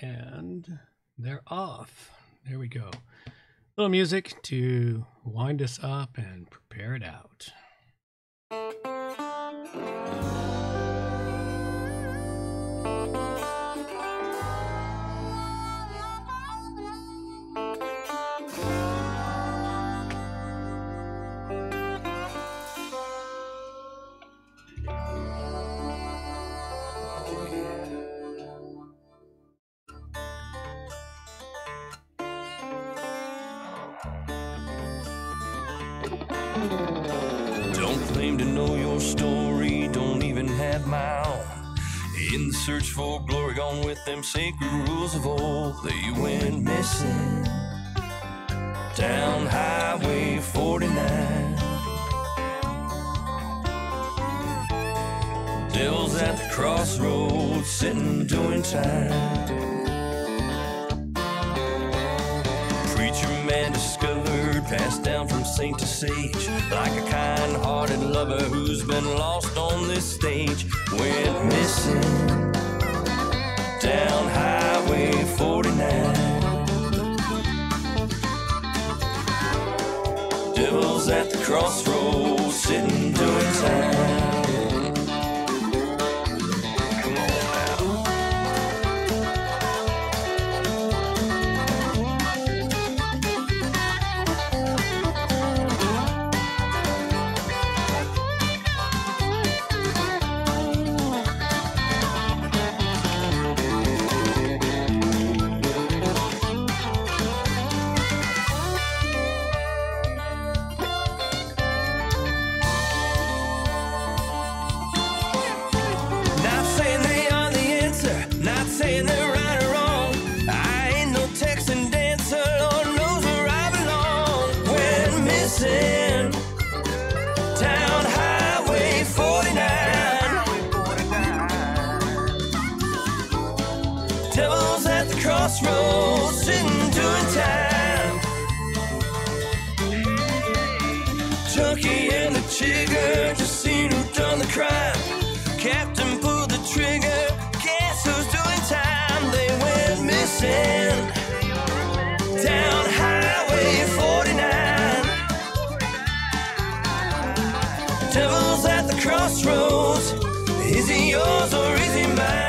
And they're off. There we go. A little music to wind us up and prepare it out. Don't claim to know your story, don't even have my own. In the search for glory, gone with them sacred rules of old. They went missing down Highway 49. Devil's at the crossroads, sitting doing time. Preacher man discovered, passed down from saint to sage, like a kind-hearted lover who's been lost on this stage. Went missing down Highway 49. Devil's at the crossroads, sitting doing time. Crossroads, sitting doing time. Junkie and the jigger, just seen who done the crime. Captain pulled the trigger, guess who's doing time? They went missing down Highway 49. Devil's at the crossroads, is he yours or is he mine?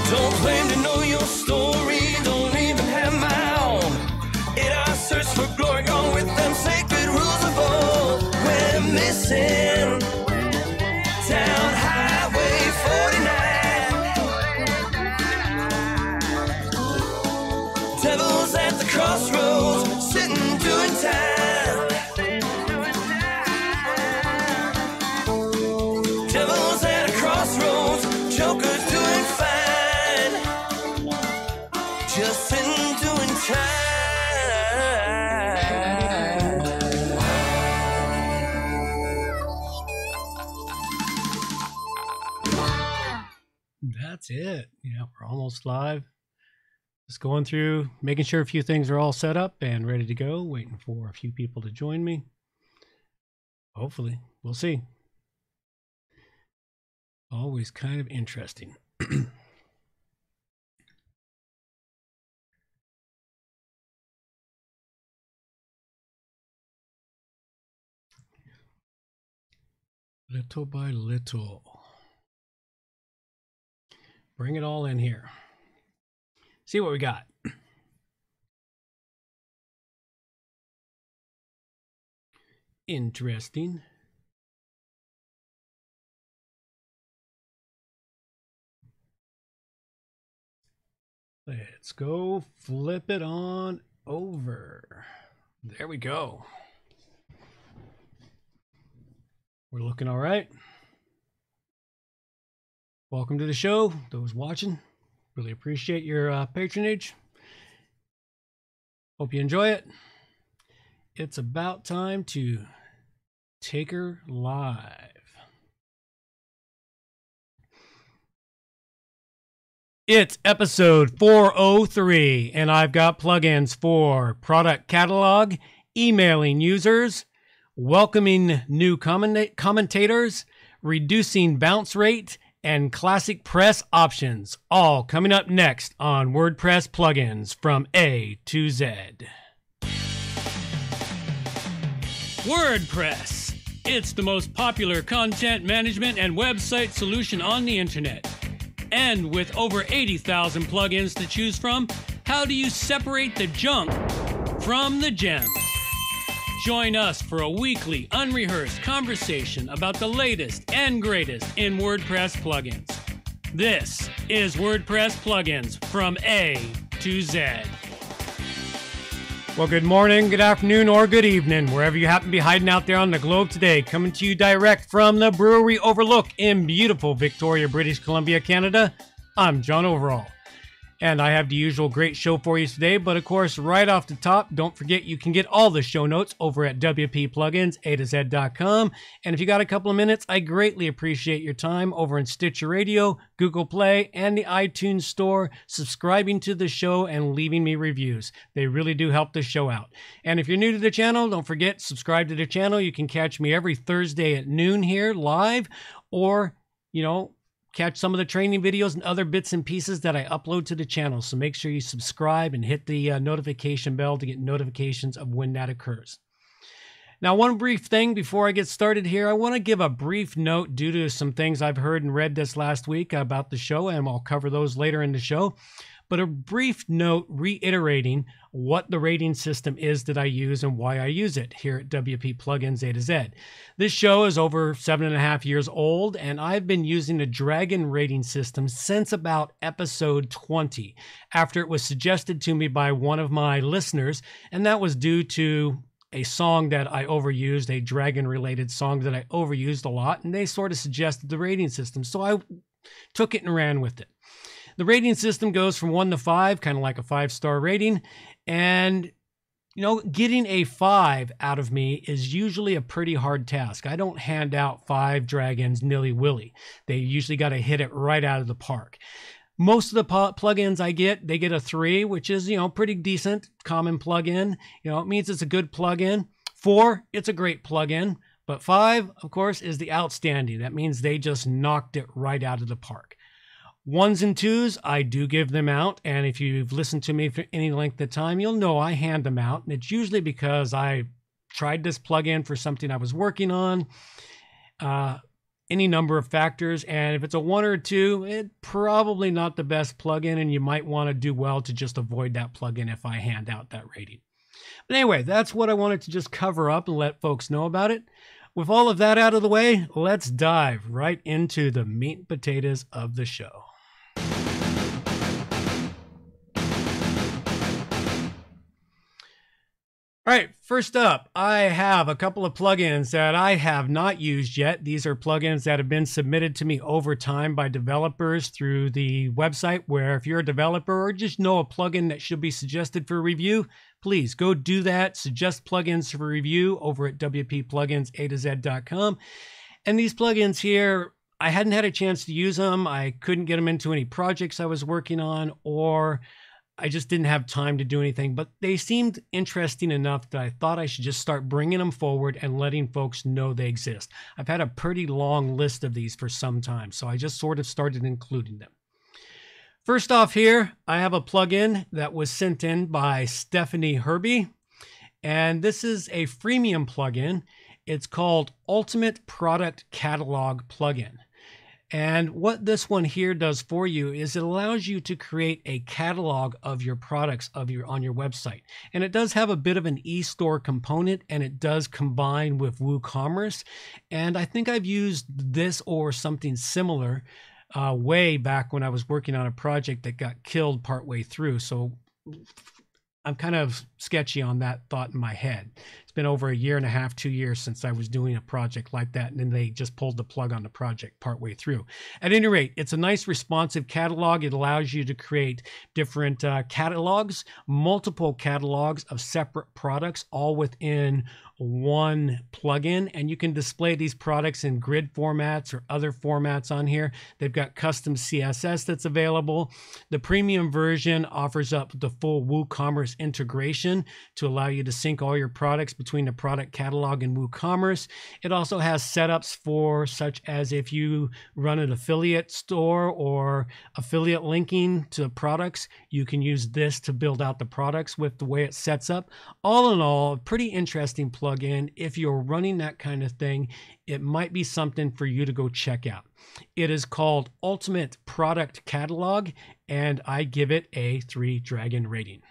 Don't claim to know your story, don't even have my own. In our search for glory, gone with them sacred rules of old. We're missing down Highway 49. Devil's at the crossroads, sitting doing time. Devil's at a crossroads, joker's doing fine. Just sitting doing time. That's it. Yeah, we're almost live. Just going through, making sure a few things are all set up and ready to go. Waiting for a few people to join me. Hopefully, we'll see. Always kind of interesting. Little by little. Bring it all in here. See what we got. Interesting. Let's go flip it on over. There we go. We're looking all right. Welcome to the show, those watching. Really appreciate your patronage. Hope you enjoy it. It's about time to take her live. It's episode 403, and I've got plugins for product catalog, emailing users, welcoming new commentators, reducing bounce rate, and classic press options, all coming up next on WordPress plugins from A to Z. WordPress. It's the most popular content management and website solution on the internet. And with over 80,000 plugins to choose from, how do you separate the junk from the gems? Join us for a weekly, unrehearsed conversation about the latest and greatest in WordPress plugins. This is WordPress plugins from A to Z. Well, good morning, good afternoon, or good evening, wherever you happen to be hiding out there on the globe today. Coming to you direct from the Brewery Overlook in beautiful Victoria, British Columbia, Canada. I'm John Overall. And I have the usual great show for you today, but of course, right off the top, don't forget you can get all the show notes over at wpplugins.a2z.com. And if you got a couple of minutes, I greatly appreciate your time over in Stitcher Radio, Google Play, and the iTunes Store, subscribing to the show and leaving me reviews. They really do help the show out. And if you're new to the channel, don't forget, subscribe to the channel. You can catch me every Thursday at noon here live, or, catch some of the training videos and other bits and pieces that I upload to the channel. So make sure you subscribe and hit the notification bell to get notifications of when that occurs. Now, one brief thing before I get started here, I want to give a brief note due to some things I've heard and read this last week about the show, and I'll cover those later in the show. But a brief note reiterating what the rating system is that I use and why I use it here at WP Plugins A to Z. This show is over 7.5 years old, and I've been using the Dragon rating system since about episode 20, after it was suggested to me by one of my listeners, and that was due to a song that I overused, a Dragon-related song that I overused a lot, and they sort of suggested the rating system, so I took it and ran with it. The rating system goes from 1 to 5, kind of like a 5-star rating. And, getting a 5 out of me is usually a pretty hard task. I don't hand out 5 dragons nilly-willy. They usually got to hit it right out of the park. Most of the plugins I get, they get a 3, which is, pretty decent, common plugin. It means it's a good plugin. 4, it's a great plugin. But 5, of course, is the outstanding. That means they just knocked it right out of the park. 1s and 2s, I do give them out, and if you've listened to me for any length of time, you'll know I hand them out, and it's usually because I tried this plugin for something I was working on, any number of factors, and if it's a 1 or a 2, it's probably not the best plugin, and you might want to do well to just avoid that plugin if I hand out that rating. But anyway, that's what I wanted to just cover up and let folks know about it. With all of that out of the way, let's dive right into the meat and potatoes of the show. All right, first up, I have a couple of plugins that I have not used yet. These are plugins that have been submitted to me over time by developers through the website, where if you're a developer or just know a plugin that should be suggested for review, please go do that. Suggest plugins for review over at wpplugins.a2z.com. And these plugins here, I hadn't had a chance to use them. I couldn't get them into any projects I was working on, or I just didn't have time to do anything, but they seemed interesting enough that I thought I should just start bringing them forward and letting folks know they exist. I've had a pretty long list of these for some time, so I just sort of started including them. First off here, I have a plugin that was sent in by Stephanie Herbie, and this is a freemium plugin. It's called Ultimate Product Catalog Plugin. And what this one here does for you is it allows you to create a catalog of your products on your website. And it does have a bit of an e-store component, and it does combine with WooCommerce. And I think I've used this or something similar way back when I was working on a project that got killed partway through. So I'm kind of sketchy on that thought in my head. It's been over 1.5 years, 2 years since I was doing a project like that. And then they just pulled the plug on the project partway through. At any rate, it's a nice responsive catalog. It allows you to create different catalogs, multiple catalogs of separate products, all within one plugin, and you can display these products in grid formats or other formats on here. They've got custom CSS that's available. The premium version offers up the full WooCommerce integration to allow you to sync all your products between the product catalog and WooCommerce. It also has setups for such as if you run an affiliate store or affiliate linking to products, you can use this to build out the products with the way it sets up. All in all, a pretty interesting plugin. If you're running that kind of thing, it might be something for you to go check out. It is called Ultimate Product Catalog, and I give it a 3 dragon rating.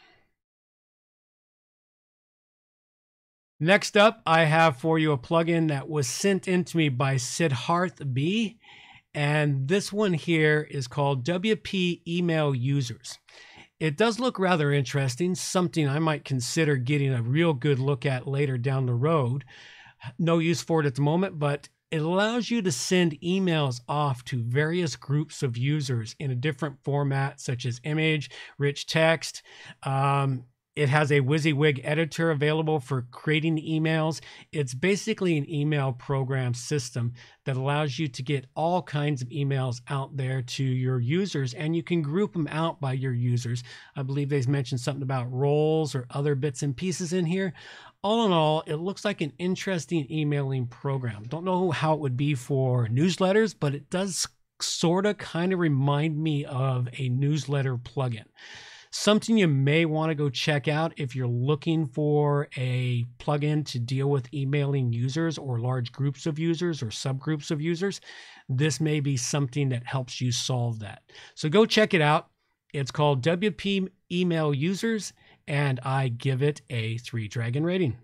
Next up, I have for you a plugin that was sent in to me by Siddharth B. And this one here is called WP Email Users. It does look rather interesting, something I might consider getting a real good look at later down the road. No use for it at the moment, but it allows you to send emails off to various groups of users in a different format, such as image, rich text. It has a WYSIWYG editor available for creating emails. It's basically an email program system that allows you to get all kinds of emails out there to your users, and you can group them out by your users. I believe they've mentioned something about roles or other bits and pieces in here. All in all, it looks like an interesting emailing program. Don't know how it would be for newsletters, but it does sort of kind of remind me of a newsletter plugin. Something you may want to go check out if you're looking for a plugin to deal with emailing users or large groups of users or subgroups of users. This may be something that helps you solve that. So go check it out. It's called WP Email Users, and I give it a 3 dragon rating.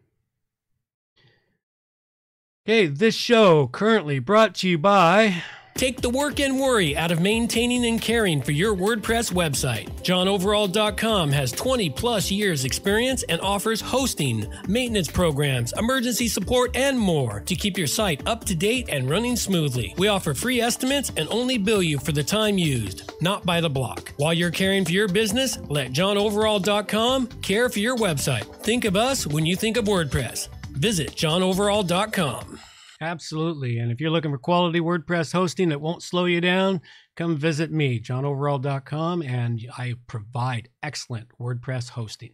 Okay, this show currently brought to you by... Take the work and worry out of maintaining and caring for your WordPress website. JohnOverall.com has 20+ years experience and offers hosting, maintenance programs, emergency support, and more to keep your site up to date and running smoothly. We offer free estimates and only bill you for the time used, not by the block. While you're caring for your business, let JohnOverall.com care for your website. Think of us when you think of WordPress. Visit JohnOverall.com. Absolutely. And if you're looking for quality WordPress hosting that won't slow you down, come visit me, johnoverall.com, and I provide excellent WordPress hosting.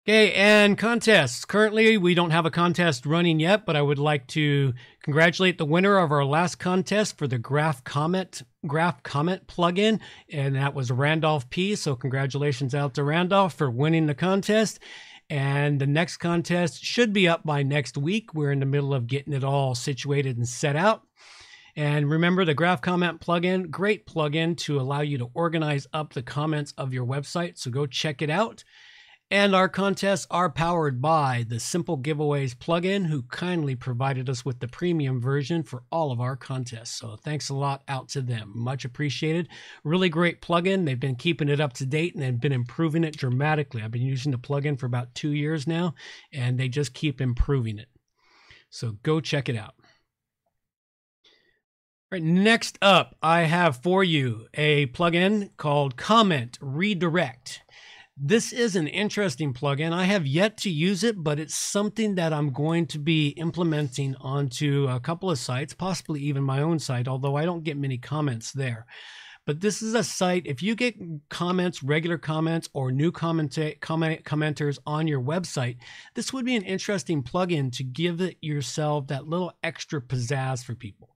Okay, and contests. Currently, we don't have a contest running yet, but I would like to congratulate the winner of our last contest for the Graph Comment plugin, and that was Randolph P. So congratulations out to Randolph for winning the contest. And the next contest should be up by next week. We're in the middle of getting it all situated and set out. And remember the Graph Comment plugin, great plugin to allow you to organize up the comments of your website. So go check it out. And our contests are powered by the Simple Giveaways plugin, who kindly provided us with the premium version for all of our contests. So thanks a lot out to them. Much appreciated. Really great plugin. They've been keeping it up to date and have been improving it dramatically. I've been using the plugin for about 2 years now, and they just keep improving it. So go check it out. All right, next up, I have for you a plugin called Comment Redirect. This is an interesting plugin. I have yet to use it, but it's something that I'm going to be implementing onto a couple of sites, possibly even my own site, although I don't get many comments there. But this is a site, if you get comments, regular comments, or new commenters on your website, this would be an interesting plugin to give it yourself that little extra pizzazz for people.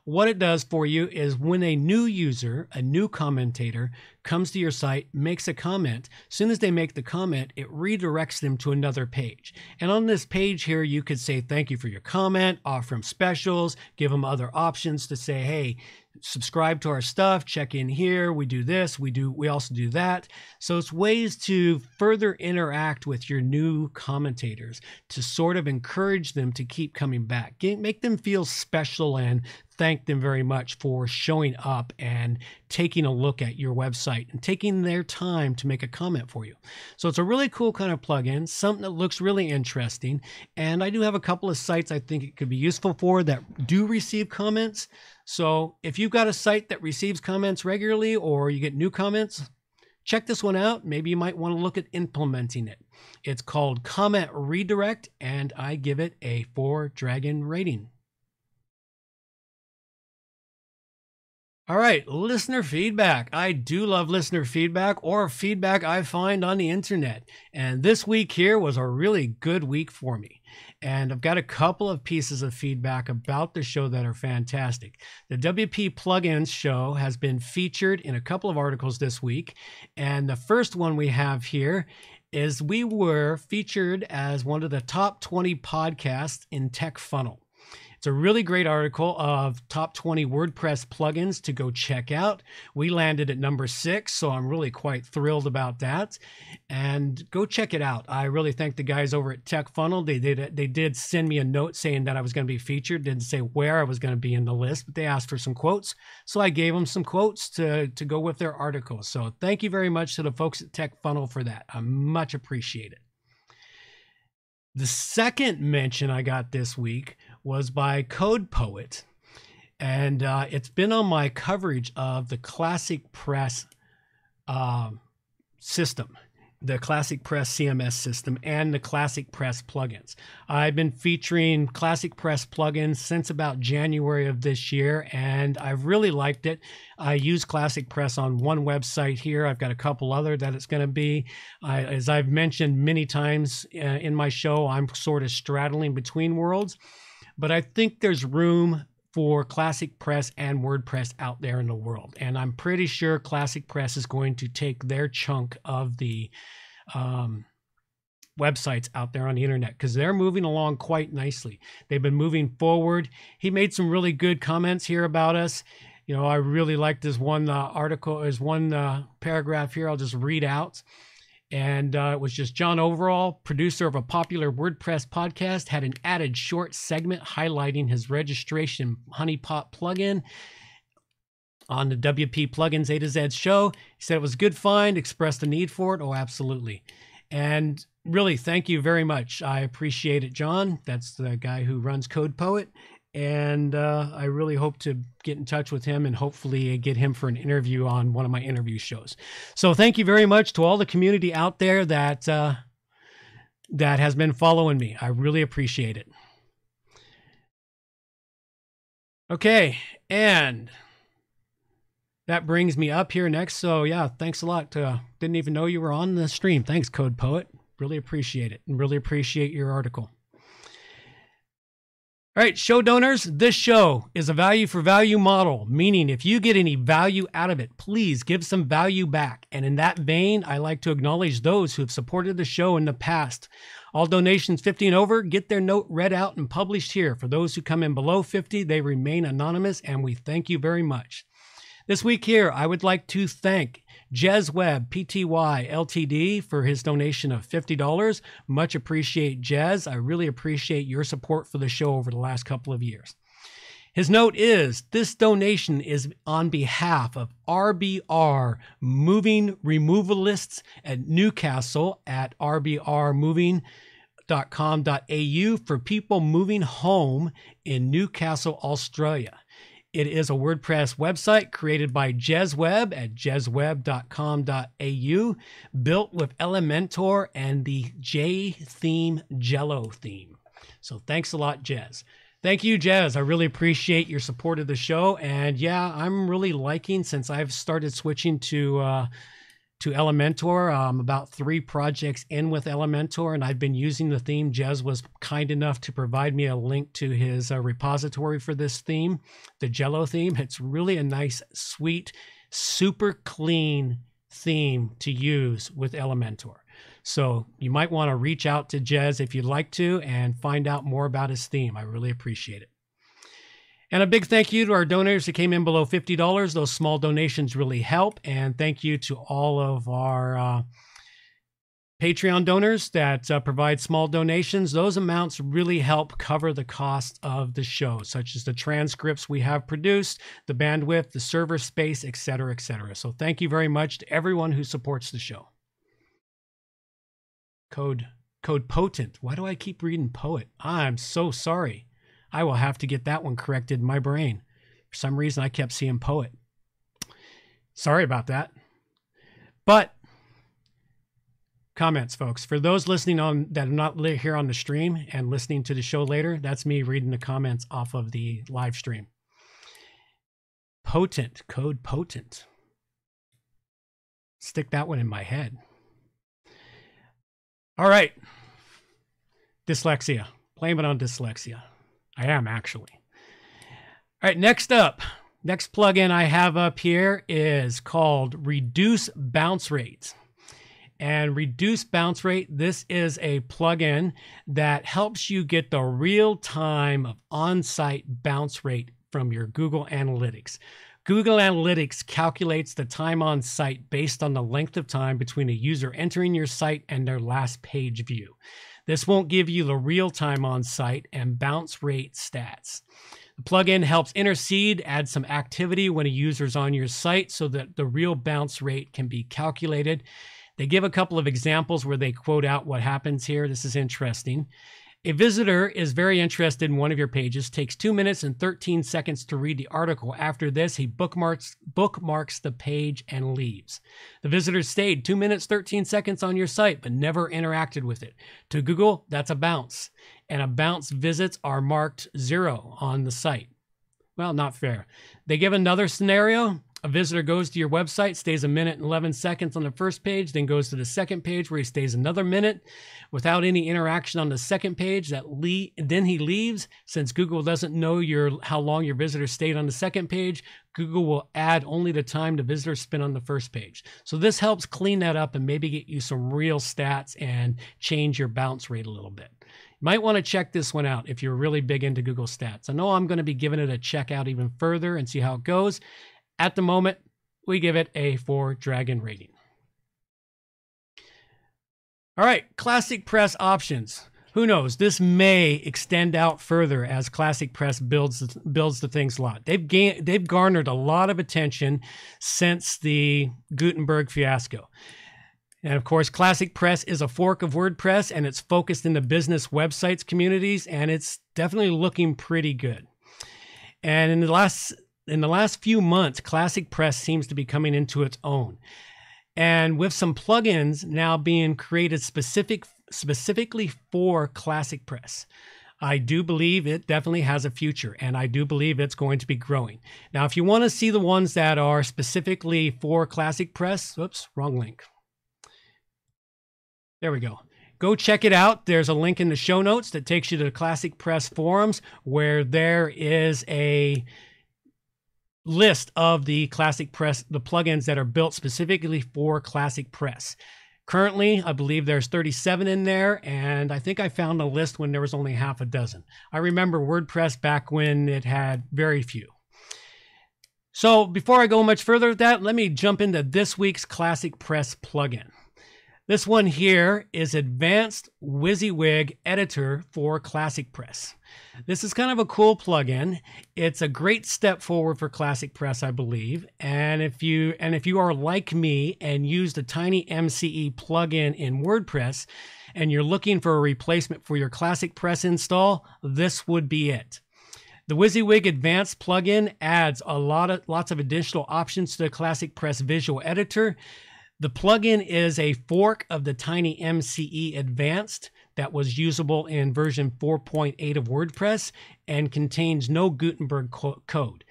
What it does for you is when a new user, a new commentator, comes to your site, makes a comment, as soon as they make the comment, it redirects them to another page. And on this page here, you could say, thank you for your comment, offer them specials, give them other options to say, hey, subscribe to our stuff, check in here, we do this, we also do that. So it's ways to further interact with your new commentators to sort of encourage them to keep coming back, make them feel special, and thank them very much for showing up and taking a look at your website website and taking their time to make a comment for you. So it's a really cool kind of plugin, something that looks really interesting. And I do have a couple of sites I think it could be useful for that do receive comments. So if you've got a site that receives comments regularly or you get new comments, check this one out. Maybe you might want to look at implementing it. It's called Comment Redirect, and I give it a 4-dragon rating. All right, listener feedback. I do love listener feedback or feedback I find on the internet. And this week here was a really good week for me. And I've got a couple of pieces of feedback about the show that are fantastic. The WP Plugins show has been featured in a couple of articles this week. And the first one we have here is we were featured as one of the top 20 podcasts in TechFunnel. It's a really great article of top 20 WordPress plugins to go check out. We landed at number 6, so I'm really quite thrilled about that. And go check it out. I really thank the guys over at TechFunnel. They did send me a note saying that I was going to be featured. Didn't say where I was going to be in the list, but they asked for some quotes. So I gave them some quotes to go with their article. So thank you very much to the folks at TechFunnel for that. I much appreciate it. The second mention I got this week was by Code Poet, and it's been on my coverage of the Classic Press system, the Classic Press CMS system, and the Classic Press plugins. I've been featuring Classic Press plugins since about January of this year, and I've really liked it. I use Classic Press on one website here. I've got a couple other that it's going to be. As I've mentioned many times in my show, I'm sort of straddling between worlds, but I think there's room for Classic Press and WordPress out there in the world. And I'm pretty sure Classic Press is going to take their chunk of the websites out there on the internet because they're moving along quite nicely. They've been moving forward. He made some really good comments here about us. You know, I really like this one article, there's one paragraph here I'll just read out. And it was just John Overall, producer of a popular WordPress podcast, had an added short segment highlighting his registration honeypot plugin on the WP Plugins A to Z show. He said it was a good find, expressed the need for it. Oh, absolutely. And really, thank you very much. I appreciate it, John. That's the guy who runs Code Poet. And I really hope to get in touch with him and hopefully get him for an interview on one of my interview shows. So thank you very much to all the community out there that has been following me. I really appreciate it. Okay, and that brings me up here next. So yeah, thanks a lot. Didn't even know you were on the stream. Thanks, Code Poet. Really appreciate it and really appreciate your article. All right, show donors, this show is a value for value model, meaning if you get any value out of it, please give some value back. And in that vein, I like to acknowledge those who have supported the show in the past. All donations 50 and over get their note read out and published here. For those who come in below 50, they remain anonymous, and we thank you very much. This week here, I would like to thank Jez Webb, Pty Ltd, for his donation of $50. Much appreciate Jez. I really appreciate your support for the show over the last couple of years. His note is, this donation is on behalf of RBR Moving Removalists at Newcastle at rbrmoving.com.au for people moving home in Newcastle, Australia. It is a WordPress website created by Jez Webb at jezwebb.com.au, built with Elementor and the J-theme Jello theme. So thanks a lot, Jez. Thank you, Jez. I really appreciate your support of the show. And yeah, I'm really liking, since I've started switching to Elementor, about 3 projects in with Elementor, and I've been using the theme. Jez was kind enough to provide me a link to his repository for this theme, the Jello theme. It's really a nice, sweet, super clean theme to use with Elementor. So you might want to reach out to Jez if you'd like to and find out more about his theme. I really appreciate it. And a big thank you to our donors who came in below $50. Those small donations really help. And thank you to all of our Patreon donors that provide small donations, those amounts really help cover the cost of the show, such as the transcripts we have produced, the bandwidth, the server space, et cetera, et cetera. So thank you very much to everyone who supports the show. Code potent. Why do I keep reading poet? I'm so sorry. I will have to get that one corrected in my brain. For some reason, I kept seeing poet. Sorry about that. But comments, folks. For those listening on that are not here on the stream and listening to the show later, that's me reading the comments off of the live stream. Potent. Code potent. Stick that one in my head. All right. Dyslexia. Blame it on dyslexia. I am, actually. All right, next up. Next plugin I have up here is called Reduce Bounce Rate. And Reduce Bounce Rate, this is a plugin that helps you get the real time of on-site bounce rate from your Google Analytics. Google Analytics calculates the time on site based on the length of time between a user entering your site and their last page view. This won't give you the real time on site and bounce rate stats. The plugin helps intercede, add some activity when a user's on your site so that the real bounce rate can be calculated. They give a couple of examples where they quote out what happens here. This is interesting. A visitor is very interested in one of your pages, takes 2 minutes and 13 seconds to read the article. After this, he bookmarks the page and leaves. The visitor stayed 2 minutes, 13 seconds on your site, but never interacted with it. To Google, that's a bounce. And a bounce visits are marked 0 on the site. Well, not fair. They give another scenario. A visitor goes to your website, stays 1 minute and 11 seconds on the first page, then goes to the second page where he stays another minute without any interaction on the second page. Then he leaves. Since Google doesn't know how long your visitor stayed on the second page, Google will add only the time the visitor spent on the first page. So this helps clean that up and maybe get you some real stats and change your bounce rate a little bit. You might want to check this one out if you're really big into Google Stats. I know I'm going to be giving it a check out even further and see how it goes. At the moment, we give it a 4 dragon rating. All right, Classic Press options. Who knows? This may extend out further as Classic Press builds the things a lot. They've garnered a lot of attention since the Gutenberg fiasco. And of course, Classic Press is a fork of WordPress, and it's focused in the business websites communities, and it's definitely looking pretty good. And in the last few months, Classic Press seems to be coming into its own. And with some plugins now being created specifically for Classic Press, I do believe it definitely has a future, and I do believe it's going to be growing. Now, if you want to see the ones that are specifically for Classic Press, oops, wrong link. There we go. Go check it out. There's a link in the show notes that takes you to the Classic Press forums where there is a list of the Classic Press, the plugins that are built specifically for Classic Press. Currently, I believe there's 37 in there, and I think I found a list when there was only half a dozen. I remember WordPress back when it had very few. So before I go much further with that, let me jump into this week's Classic Press plugin. This one here is Advanced WYSIWYG Editor for Classic Press. This is kind of a cool plugin. It's a great step forward for Classic Press, I believe. And if you are like me and use the Tiny MCE plugin in WordPress and you're looking for a replacement for your Classic Press install, this would be it. The WYSIWYG Advanced plugin adds lots of additional options to the Classic Press visual editor. The plugin is a fork of the Tiny MCE Advanced that was usable in version 4.8 of WordPress and contains no Gutenberg code.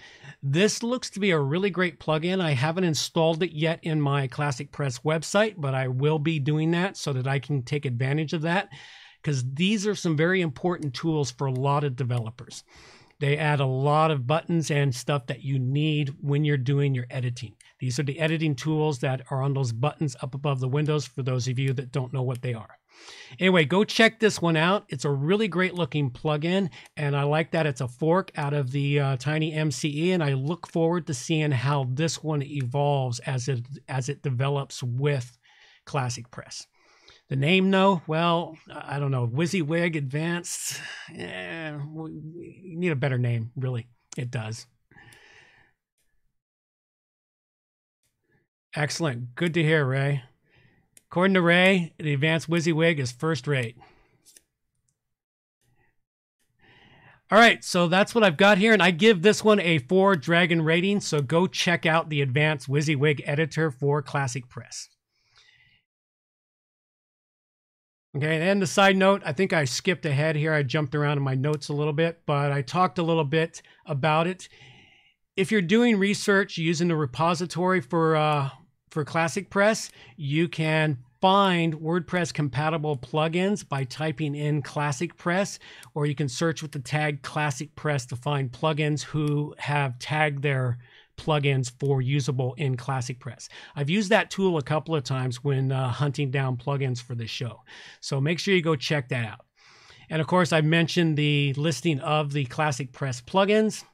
This looks to be a really great plugin. I haven't installed it yet in my Classic Press website, but I will be doing that so that I can take advantage of that, because these are some very important tools for a lot of developers. They add a lot of buttons and stuff that you need when you're doing your editing. These are the editing tools that are on those buttons up above the windows for those of you that don't know what they are. Anyway, go check this one out. It's a really great looking plugin, and I like that it's a fork out of the Tiny MCE, and I look forward to seeing how this one evolves as it develops with Classic Press. The name, though, well, I don't know. WYSIWYG Advanced. You need a better name, really. It does. Excellent. Good to hear, Ray. According to Ray, the Advanced WYSIWYG is first rate. All right, so that's what I've got here, and I give this one a 4 Dragon rating, so go check out the Advanced WYSIWYG editor for Classic Press. Okay, and the side note, I think I skipped ahead here. I jumped around in my notes a little bit, but I talked a little bit about it. If you're doing research using the repository for Classic Press, you can find WordPress compatible plugins by typing in Classic Press, or you can search with the tag Classic Press to find plugins who have tagged their plugins for usable in Classic Press. I've used that tool a couple of times when hunting down plugins for the show. So make sure you go check that out. And of course, I mentioned the listing of the Classic Press plugins.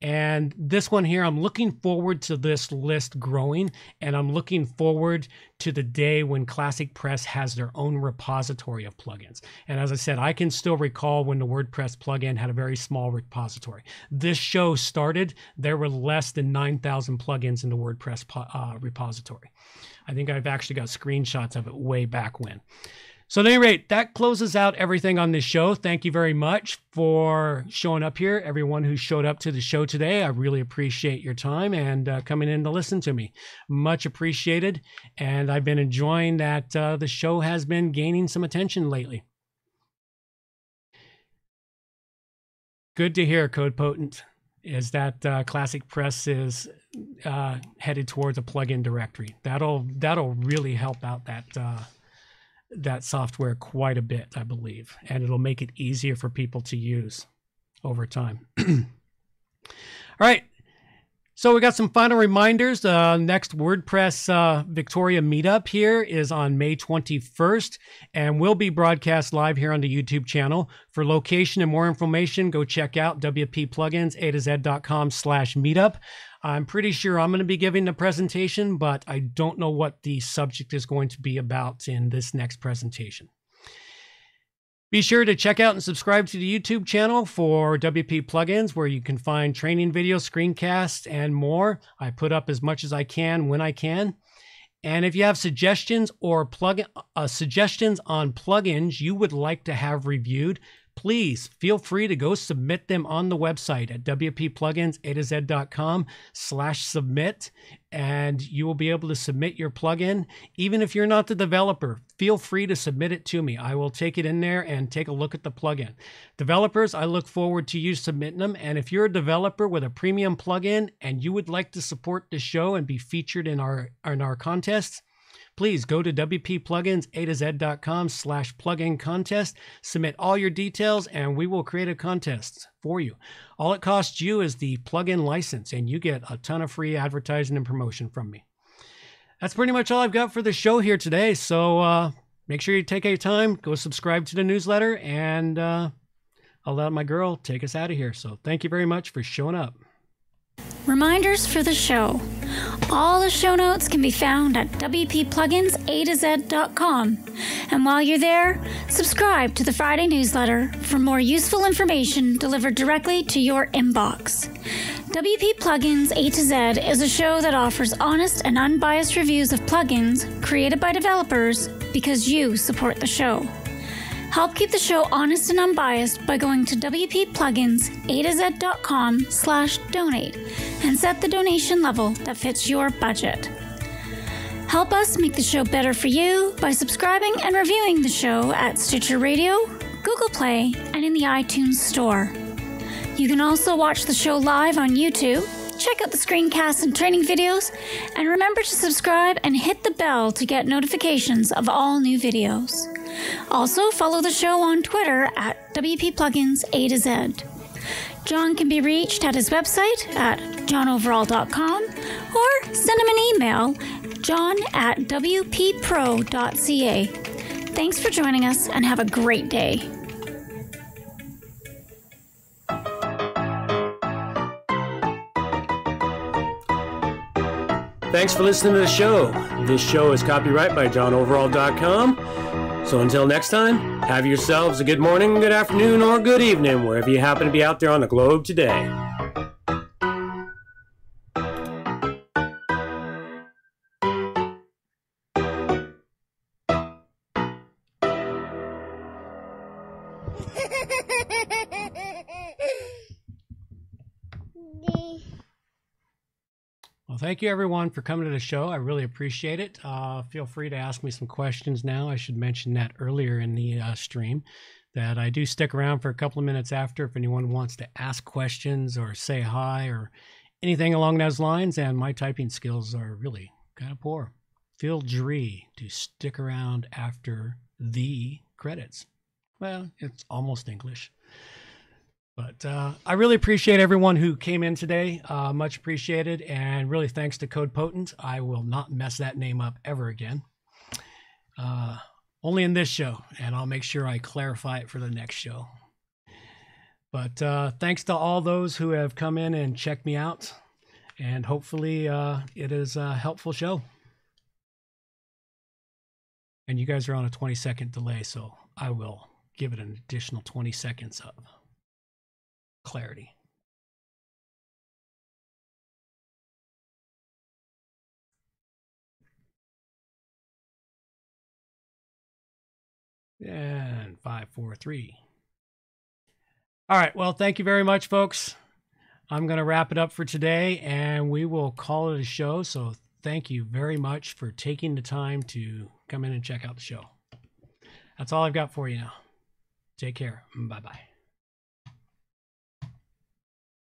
And this one here, I'm looking forward to this list growing, and I'm looking forward to the day when Classic Press has their own repository of plugins. And as I said, I can still recall when the WordPress plugin had a very small repository. This show started, there were less than 9,000 plugins in the WordPress repository. I think I've actually got screenshots of it way back when. So at any rate, that closes out everything on this show. Thank you very much for showing up here. Everyone who showed up to the show today, I really appreciate your time and coming in to listen to me. Much appreciated. And I've been enjoying that the show has been gaining some attention lately. Good to hear, Code Potent, is that Classic Press is headed towards a plugin directory. That'll really help out that software quite a bit, I believe, and it'll make it easier for people to use over time. All right, so we got some final reminders. Next WordPress Victoria meetup here is on May 21st, and will be broadcast live here on the YouTube channel. For location and more information, go check out wpplugins.com/meetup. I'm pretty sure I'm going to be giving the presentation, but I don't know what the subject is going to be about in this next presentation. Be sure to check out and subscribe to the YouTube channel for WP Plugins, where you can find training videos, screencasts, and more. I put up as much as I can when I can. And if you have suggestions or suggestions on plugins you would like to have reviewed, please feel free to go submit them on the website at wpplugins.com/submit, and you will be able to submit your plugin. Even if you're not the developer, feel free to submit it to me. I will take it in there and take a look at the plugin. Developers, I look forward to you submitting them. And if you're a developer with a premium plugin and you would like to support the show and be featured in our contests, please go to wpplugins.com/plugin contest, submit all your details, and we will create a contest for you. All it costs you is the plugin license, and you get a ton of free advertising and promotion from me. That's pretty much all I've got for the show here today. So make sure you take your time, go subscribe to the newsletter, and I'll let my girl take us out of here. So thank you very much for showing up. Reminders for the show. All the show notes can be found at wppluginsa2z.com. And while you're there, subscribe to the Friday newsletter for more useful information delivered directly to your inbox. WP Plugins A to Z is a show that offers honest and unbiased reviews of plugins created by developers because you support the show. Help keep the show honest and unbiased by going to wppluginsa2z.com/donate and set the donation level that fits your budget. Help us make the show better for you by subscribing and reviewing the show at Stitcher Radio, Google Play, and in the iTunes Store. You can also watch the show live on YouTube, check out the screencasts and training videos, and remember to subscribe and hit the bell to get notifications of all new videos. Also, follow the show on Twitter at WP Plugins A to Z. John can be reached at his website at johnoverall.com or send him an email, john@wppro.ca. Thanks for joining us and have a great day. Thanks for listening to the show. This show is copyright by johnoverall.com. So until next time, have yourselves a good morning, good afternoon, or good evening, wherever you happen to be out there on the globe today. Well, thank you everyone for coming to the show. I really appreciate it. Feel free to ask me some questions now. I should mention that earlier in the stream, that I do stick around for a couple of minutes after if anyone wants to ask questions or say hi or anything along those lines. And my typing skills are really kind of poor. Feel free to stick around after the credits. Well, it's almost English. But I really appreciate everyone who came in today. Much appreciated. And really thanks to Code Potent. I will not mess that name up ever again. Only in this show. And I'll make sure I clarify it for the next show. But thanks to all those who have come in and checked me out. And hopefully it is a helpful show. And you guys are on a 20-second delay, so I will give it an additional 20 seconds of clarity. And 5, 4, 3. All right. Well, thank you very much, folks. I'm going to wrap it up for today, and we will call it a show. So thank you very much for taking the time to come in and check out the show. That's all I've got for you now. Take care. Bye-bye.